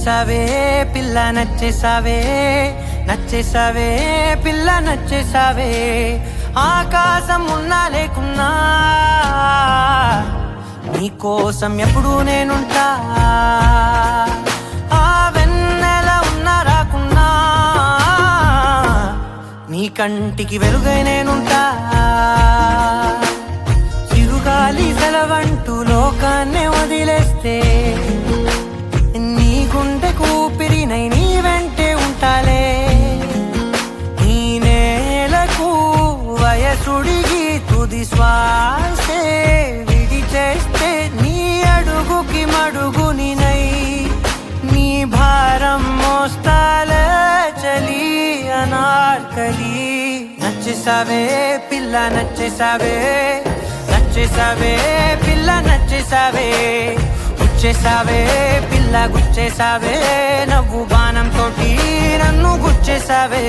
నచ్చేసావే పిల్ల నచ్చేసావే, నచ్చేసావే పిల్ల నచ్చేసావే. ఆకాశం ఉన్నా లేకున్నా నీకోసం ఎప్పుడు నేనుంటా. ఆ వెన్నెల ఉన్నా రాకున్నా నీ కంటికి వెలుగై నేనుంటా. చిరుగాలి సెలవంటూ లోకాన్నే వదిలేస్తే నీ గుండె కూపిరినై నీ వెంటే ఉంటాలే. ఈ నేలకు వయసుడిగి తుది శ్వాసే విడిచేస్తే నీ అడుగుకి మడుగునినై నీ భారం మోస్తాలే చలి అనార్కలి. నచ్చేసావే పిల్ల నచ్చేసావే, నచ్చేసావే పిల్ల నచ్చేసావే. గుచ్చేసావే పిల్ల గుచ్చేసావే, నవ్వు బాణం తోటి నన్ను గుచ్చేసావే.